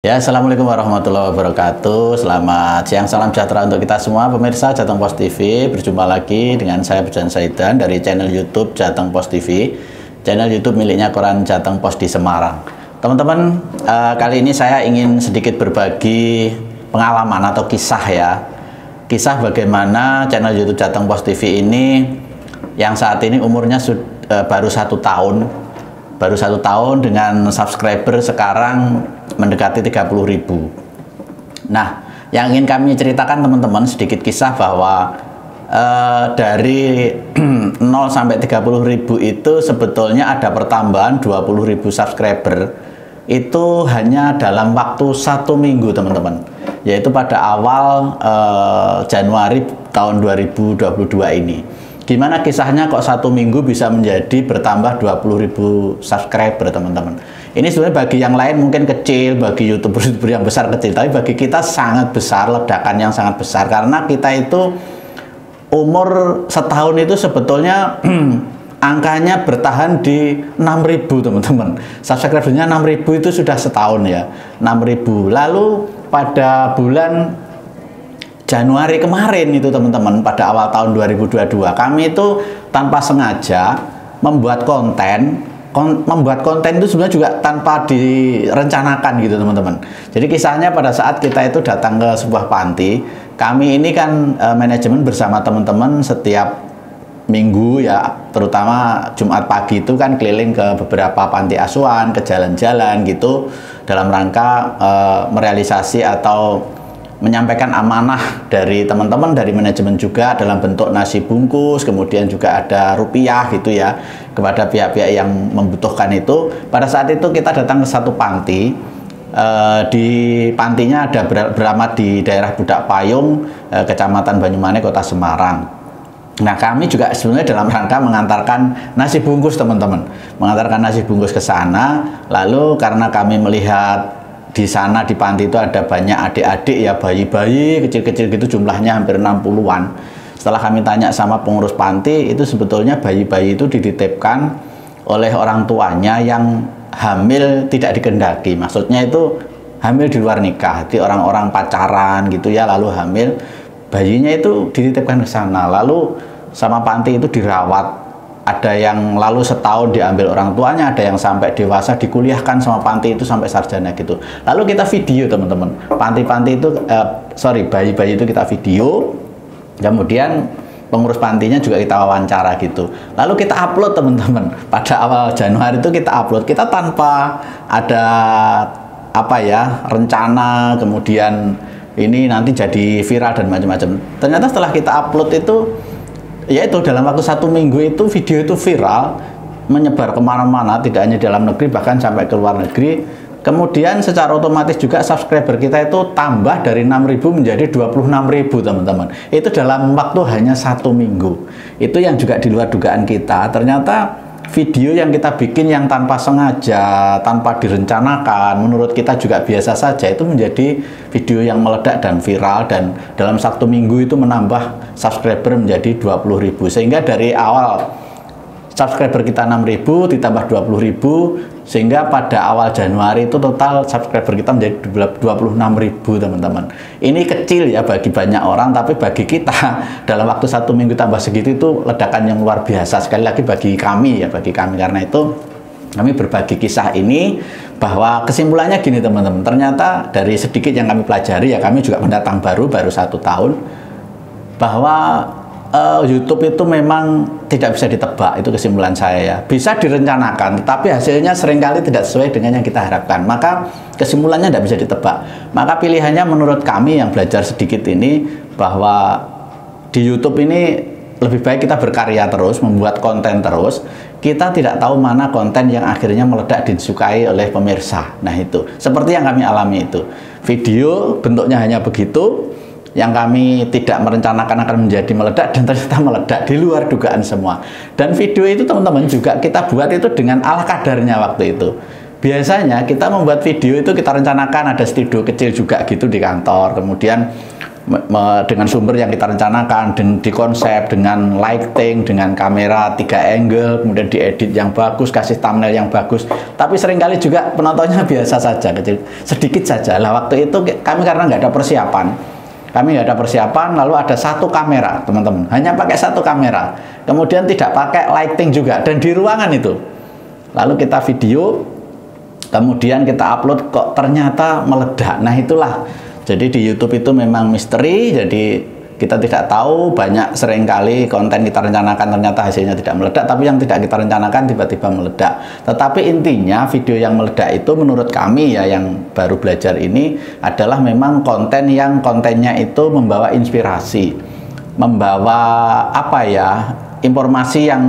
Ya, Assalamualaikum warahmatullahi wabarakatuh. Selamat siang, salam sejahtera untuk kita semua pemirsa Jateng Pos TV. Berjumpa lagi dengan saya Burjan Saidan dari channel YouTube Jateng Pos TV, channel YouTube miliknya Koran Jateng Pos di Semarang. Teman-teman, kali ini saya ingin sedikit berbagi pengalaman atau kisah ya. Kisah bagaimana channel YouTube Jateng Pos TV ini yang saat ini umurnya baru 1 tahun. Baru 1 tahun dengan subscriber sekarang mendekati 30.000. Nah, yang ingin kami ceritakan teman-teman sedikit kisah bahwa dari 0 sampai 30.000 itu sebetulnya ada pertambahan 20.000 subscriber itu hanya dalam waktu 1 minggu teman-teman, yaitu pada awal Januari tahun 2022 ini. Gimana kisahnya kok 1 minggu bisa menjadi bertambah 20.000 subscriber teman-teman. Ini sebenarnya bagi yang lain mungkin kecil, bagi YouTuber yang besar kecil, tapi bagi kita sangat besar, ledakan yang sangat besar. Karena kita itu umur setahun itu sebetulnya angkanya bertahan di 6.000 teman-teman. Subscribernya 6.000 itu sudah setahun ya, 6.000. Lalu pada bulan Januari kemarin itu teman-teman, pada awal tahun 2022 kami itu tanpa sengaja membuat konten itu sebenarnya juga tanpa direncanakan gitu teman-teman. Jadi kisahnya pada saat kita itu datang ke sebuah panti, kami ini kan manajemen bersama teman-teman setiap minggu ya, terutama Jumat pagi itu kan keliling ke beberapa panti asuhan, ke jalan-jalan gitu dalam rangka merealisasi atau menyampaikan amanah dari teman-teman dari manajemen juga dalam bentuk nasi bungkus, kemudian juga ada rupiah gitu ya kepada pihak-pihak yang membutuhkan itu. Pada saat itu kita datang ke satu panti, di pantinya ada beramat di daerah Budak Payung, Kecamatan Banyumane, Kota Semarang. Nah, kami juga sebenarnya dalam rangka mengantarkan nasi bungkus teman-teman, mengantarkan nasi bungkus ke sana. Lalu karena kami melihat di sana di panti itu ada banyak adik-adik ya, bayi-bayi kecil-kecil gitu, jumlahnya hampir 60-an. Setelah kami tanya sama pengurus panti, itu sebetulnya bayi-bayi itu dititipkan oleh orang tuanya yang hamil tidak dikehendaki. Maksudnya itu hamil di luar nikah, jadi orang-orang pacaran gitu ya, lalu hamil, bayinya itu dititipkan ke sana. Lalu sama panti itu dirawat. Ada yang lalu setahun diambil orang tuanya, ada yang sampai dewasa dikuliahkan sama panti itu sampai sarjana gitu. Lalu kita video teman-teman, panti-panti itu, bayi-bayi itu kita video, kemudian pengurus pantinya juga kita wawancara gitu. Lalu kita upload teman-teman, pada awal Januari itu kita upload, kita tanpa ada rencana, kemudian ini nanti jadi viral dan macam-macam. Ternyata setelah kita upload itu, yaitu dalam waktu 1 minggu itu video itu viral, menyebar kemana-mana, tidak hanya dalam negeri bahkan sampai ke luar negeri. Kemudian secara otomatis juga subscriber kita itu tambah dari 6.000 menjadi 26.000 teman-teman. Itu dalam waktu hanya 1 minggu. Itu yang juga di luar dugaan kita. Ternyata video yang kita bikin yang tanpa sengaja, tanpa direncanakan, menurut kita juga biasa saja, itu menjadi video yang meledak dan viral, dan dalam 1 minggu itu menambah subscriber menjadi 20.000. Sehingga dari awal subscriber kita 6.000 ditambah 20.000, sehingga pada awal Januari itu total subscriber kita menjadi 26.000 teman-teman. Ini kecil ya bagi banyak orang, tapi bagi kita dalam waktu 1 minggu tambah segitu itu ledakan yang luar biasa sekali lagi bagi kami ya, bagi kami. Karena itu kami berbagi kisah ini, bahwa kesimpulannya gini teman-teman, ternyata dari sedikit yang kami pelajari ya, kami juga pendatang baru 1 tahun, bahwa YouTube itu memang tidak bisa ditebak, itu kesimpulan saya ya. Bisa direncanakan, tapi hasilnya seringkali tidak sesuai dengan yang kita harapkan. Maka kesimpulannya tidak bisa ditebak. Maka pilihannya menurut kami yang belajar sedikit ini, bahwa di YouTube ini lebih baik kita berkarya terus, membuat konten terus. Kita tidak tahu mana konten yang akhirnya meledak disukai oleh pemirsa. Nah itu, seperti yang kami alami itu. Video bentuknya hanya begitu, yang kami tidak merencanakan akan menjadi meledak, dan ternyata meledak di luar dugaan semua. Dan video itu teman-teman juga kita buat itu dengan ala kadarnya waktu itu. Biasanya kita membuat video itu kita rencanakan ada studio kecil juga gitu di kantor, kemudian dengan sumber yang kita rencanakan, di konsep, dengan lighting, dengan kamera 3 angle, kemudian diedit yang bagus, kasih thumbnail yang bagus. Tapi seringkali juga penontonnya biasa saja, kecil, sedikit saja. Lah waktu itu kami karena nggak ada persiapan, lalu ada satu kamera, teman-teman, hanya pakai satu kamera, kemudian tidak pakai lighting juga, dan di ruangan itu. Lalu kita video, kemudian kita upload, kok ternyata meledak. Nah itulah. Jadi di YouTube itu memang misteri, jadi kita tidak tahu, banyak seringkali konten kita rencanakan ternyata hasilnya tidak meledak, tapi yang tidak kita rencanakan tiba-tiba meledak. Tetapi intinya video yang meledak itu menurut kami ya, yang baru belajar ini adalah memang konten yang kontennya itu membawa inspirasi, membawa apa ya, informasi yang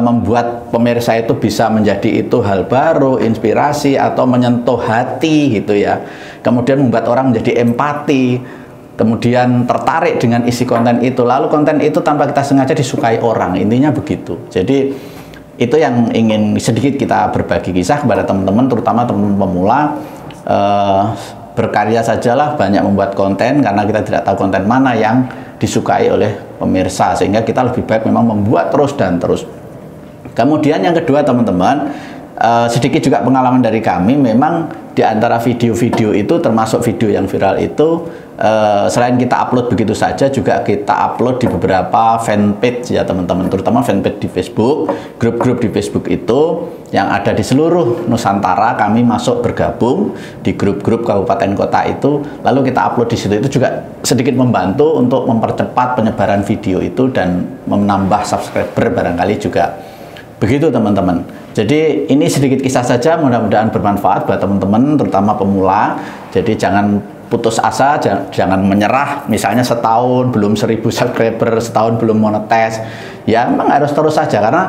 membuat pemirsa itu bisa menjadi itu hal baru, inspirasi, atau menyentuh hati gitu ya. Kemudian membuat orang menjadi empati, kemudian tertarik dengan isi konten itu, lalu konten itu tanpa kita sengaja disukai orang, intinya begitu. Jadi itu yang ingin sedikit kita berbagi kisah kepada teman-teman, terutama teman-teman pemula. Berkarya sajalah, banyak membuat konten, karena kita tidak tahu konten mana yang disukai oleh pemirsa, sehingga kita lebih baik memang membuat terus dan terus. Kemudian yang kedua teman-teman, sedikit juga pengalaman dari kami, memang di antara video-video itu, termasuk video yang viral itu, selain kita upload begitu saja, juga kita upload di beberapa fanpage ya teman-teman, terutama fanpage di Facebook, grup-grup di Facebook itu yang ada di seluruh Nusantara. Kami masuk bergabung di grup-grup kabupaten kota itu, lalu kita upload di situ. Itu juga sedikit membantu untuk mempercepat penyebaran video itu dan menambah subscriber barangkali juga. Begitu teman-teman. Jadi ini sedikit kisah saja, mudah-mudahan bermanfaat buat teman-teman, terutama pemula. Jadi jangan putus asa, jangan menyerah. Misalnya setahun belum 1000 subscriber, setahun belum monetis, ya memang harus terus saja. Karena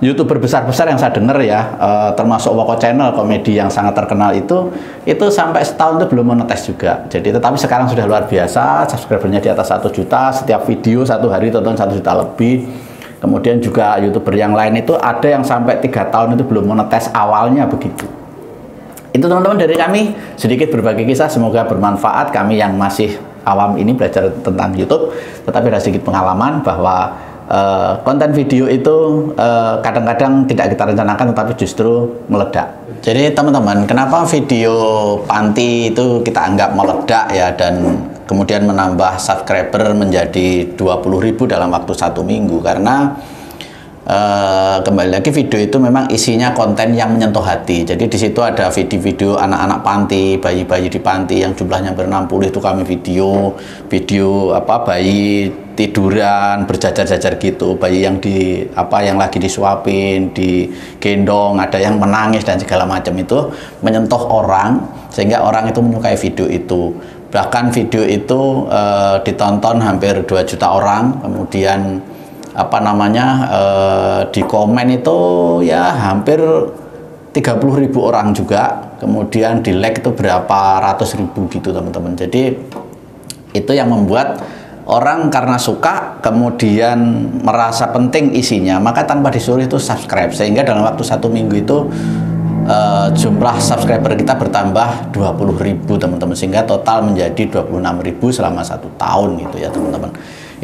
YouTuber besar-besar yang saya dengar ya, termasuk Woko Channel, komedi yang sangat terkenal itu sampai setahun itu belum monetis juga. Jadi tetapi sekarang sudah luar biasa, subscribernya di atas 1 juta, setiap video satu hari tonton 1 juta lebih. Kemudian juga YouTuber yang lain itu ada yang sampai 3 tahun itu belum monetis awalnya, begitu. Itu teman-teman dari kami, sedikit berbagi kisah, semoga bermanfaat. Kami yang masih awam ini belajar tentang YouTube, tetapi ada sedikit pengalaman bahwa konten video itu kadang-kadang tidak kita rencanakan tetapi justru meledak. Jadi teman-teman, kenapa video panti itu kita anggap meledak ya, dan kemudian menambah subscriber menjadi 20.000 dalam waktu 1 minggu? Karena kembali lagi video itu memang isinya konten yang menyentuh hati. Jadi di situ ada video-video anak-anak panti, bayi-bayi di panti yang jumlahnya ber-60 itu kami video apa, bayi tiduran berjajar-jajar gitu, bayi yang yang lagi disuapin, digendong, ada yang menangis dan segala macam. Itu menyentuh orang sehingga orang itu menyukai video itu. Bahkan video itu ditonton hampir 2 juta orang, kemudian di komen itu ya hampir 30.000 orang juga, kemudian di like itu berapa ratus ribu gitu teman-teman. Jadi itu yang membuat orang karena suka, kemudian merasa penting isinya, maka tanpa disuruh itu subscribe, sehingga dalam waktu 1 minggu itu jumlah subscriber kita bertambah 20.000 teman-teman, sehingga total menjadi 26.000 selama 1 tahun gitu ya teman-teman.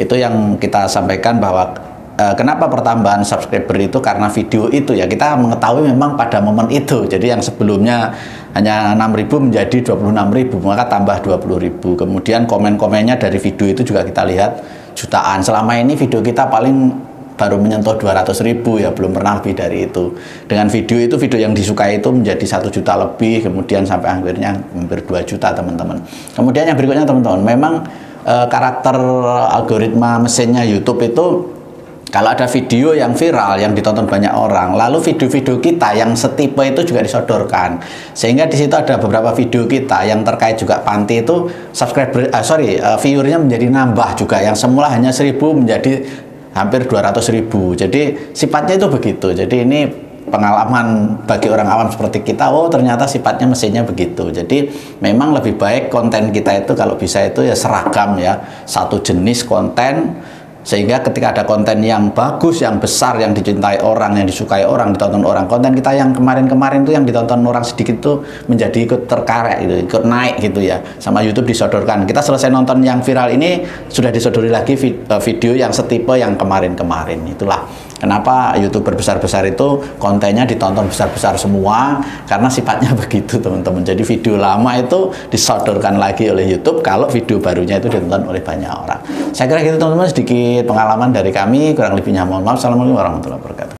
Itu yang kita sampaikan bahwa kenapa pertambahan subscriber itu karena video itu ya, kita mengetahui memang pada momen itu. Jadi yang sebelumnya hanya 6.000 menjadi 26.000, maka tambah 20.000. Kemudian komen-komennya dari video itu juga kita lihat jutaan. Selama ini video kita paling baru menyentuh 200.000 ya, belum pernah lebih dari itu. Dengan video itu, video yang disukai itu menjadi 1 juta lebih, kemudian sampai akhirnya hampir 2 juta teman-teman. Kemudian yang berikutnya teman-teman, memang karakter algoritma mesinnya YouTube itu, kalau ada video yang viral yang ditonton banyak orang, lalu video-video kita yang setipe itu juga disodorkan, sehingga di situ ada beberapa video kita yang terkait juga panti itu viewernya menjadi nambah juga, yang semula hanya 1.000 menjadi hampir 200.000. Jadi sifatnya itu begitu. Jadi ini pengalaman bagi orang awam seperti kita, oh ternyata sifatnya mesinnya begitu. Jadi memang lebih baik konten kita itu kalau bisa itu ya seragam ya, satu jenis konten, Sehingga ketika ada konten yang bagus, yang besar, yang dicintai orang, yang disukai orang, ditonton orang, konten kita yang kemarin-kemarin itu yang ditonton orang sedikit itu menjadi ikut terkarek gitu, ikut naik gitu ya, sama YouTube disodorkan. Kita selesai nonton yang viral ini, sudah disodori lagi video yang setipe yang kemarin-kemarin. Itulah kenapa YouTuber besar-besar itu kontennya ditonton besar-besar semua, karena sifatnya begitu teman-teman. Jadi video lama itu disodorkan lagi oleh YouTube kalau video barunya itu ditonton oleh banyak orang. Saya kira gitu teman-teman, sedikit pengalaman dari kami, kurang lebihnya mohon maaf. Assalamualaikum warahmatullahi wabarakatuh.